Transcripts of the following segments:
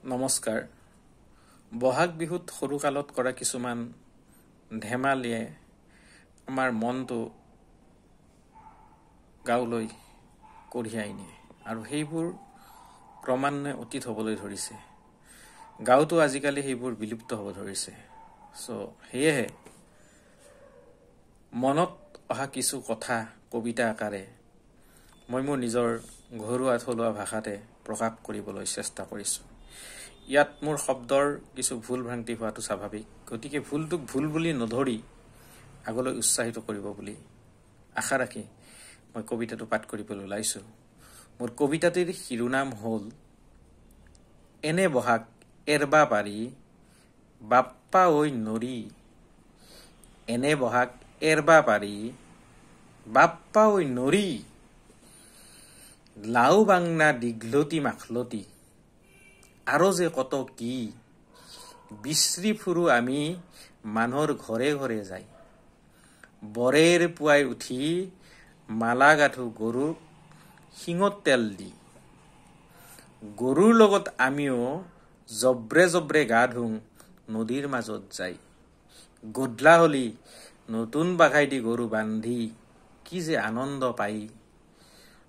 নমস্কাৰ। বহাগ বিহুত সৰু কালত কৰা কিছুমান ধেমালিয়ে আমাৰ মনটো গাঁৱলৈ কঢ়িয়াই নিয়ে আৰু সেইবোৰ ক্ৰমান্বয়ে অতীত হ'বলৈ ধৰিছে। গাঁৱতো আজিকালি সেইবোৰ বিলুপ্ত হ'ব ধৰিছে। সেয়েহে মনত অহা কিছু কথা কবিতা আকাৰে মই মোৰ নিজৰ ঘৰুৱা থলুৱা ভাষাতে প্ৰকাশ কৰিবলৈ চেষ্টা কৰিছোঁ। ইয়াত মোৰ শব্দৰ কিছু ভুল ভ্ৰান্তি হোৱাটো স্বাভাৱিক, গতিকে ভুলটোক ভুল বুলি নধৰি আগলৈ উৎসাহিত কৰিব বুলি আশা ৰাখি মই কবিতাটো পাঠ কৰিবলৈ ওলাইছোঁ। মোৰ কবিতাটিৰ শিৰোনাম হ'ল এনে বহাগ এৰবা পাৰি বাপ্পা ঐ নৰি। এনে বহাগ এৰবা পাৰি বাপ্পা ঐ নৰি। লাও বাংনা দীঘলতি মাখলতি আৰু যে কত কি বিশ্ৰী ফুৰো আমি মানুহৰ ঘৰে ঘৰে যাই। বৰেৰ পুৱাই উঠি মালা গাঁঠো গৰুক শিঙত তেল দি। গৰুৰ লগত আমিও জব্ৰে জব্ৰে গা ধুং নদীৰ মাজত যাই। গধূলা হলি নতুন বাঘাই দি গৰু বান্ধি কি যে আনন্দ পাই।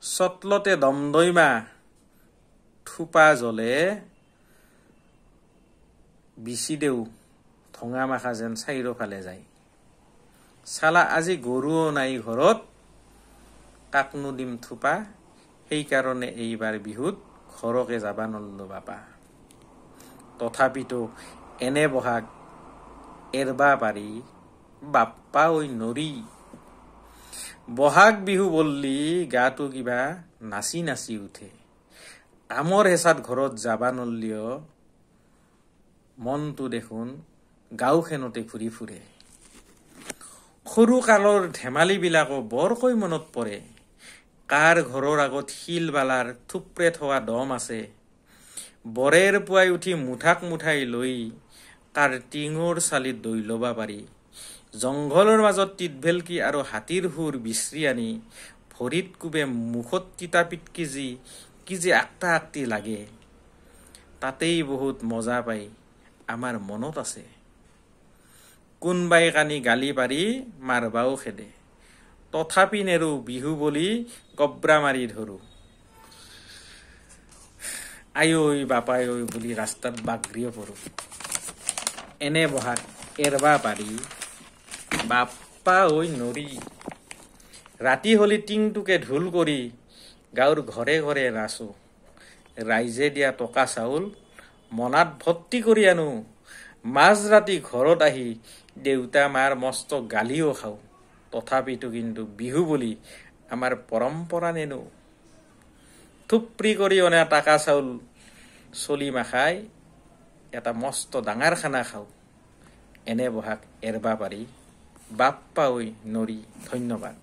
চটলতে দমদৈমা থোপা জ্বলে বিচি দেও ধঙা মাখা যেন চাৰিওফালে যায়। চালা আজি গৰুও নাই ঘৰত কাকনো দিম থোপা। সেইকাৰণে এইবাৰ বিহুত ঘৰকে যাবা নল্লো বাপা। তথাপিতো এনে বহাগ এৰবা পাৰি বাপ্পা ঐ নৰি। বহাগ বিহু বললি গাটো কিবা নাচি নাচি উঠে। কামৰ হেঁচাত ঘৰত যাবা নল্লিও মনটো দেখোন গাঁওখনতে ঘূৰি ফুৰে। সৰু কালৰ ধেমালিবিলাকো বৰকৈ মনত পৰে। কাৰ ঘৰৰ আগত শিল বালাৰ থুপৰে থোৱা দম আছে। বৰেৰ পুৱাই উঠি মুঠাক মুঠাই লৈ কাৰ টিঙৰ চালিত দৈ ল'বা পাৰি। জংঘলৰ মাজত তিতভেলকি আৰু হাতীৰ সুৰ বিচৰি আনি ভৰিত কোবে মুখত তিতা পিটকি কি যে আকটা আকটি লাগে। তাতেই বহুত মজা পাই আমাৰ মনত আছে। কোনবাই কানি গালি পাৰি মাৰবাও খেদে। তথাপি নেৰো বিহু বুলি গব্ৰা মাৰি ধৰো। আই ঐ বাপাই ঐ বুলি ৰাস্তাত বাগৰিও পৰো। এনে বহাগ এৰবা পাৰি বাপ্পা ঐ নৰি। ৰাতি হলি টিংটোকে ঢোল কৰি গাঁৱৰ ঘৰে ঘৰে নাচো। ৰাইজে দিয়া টকা চাউল মনাত ভৰ্তি কৰি আনো। মাজ ৰাতি ঘৰত আহি দেউতা মাৰ মস্ত গালিও খাওঁ। তথাপিতো কিন্তু বিহু বুলি আমাৰ পৰম্পৰা নেনো। থুপৰি কৰি অনা টাকা চাউল চলি মাখাই এটা মস্ত ডাঙৰ খানা খাওঁ। এনে বহাগ এৰবা পাৰি বাপ্পা ঐ নৰি। ধন্যবাদ।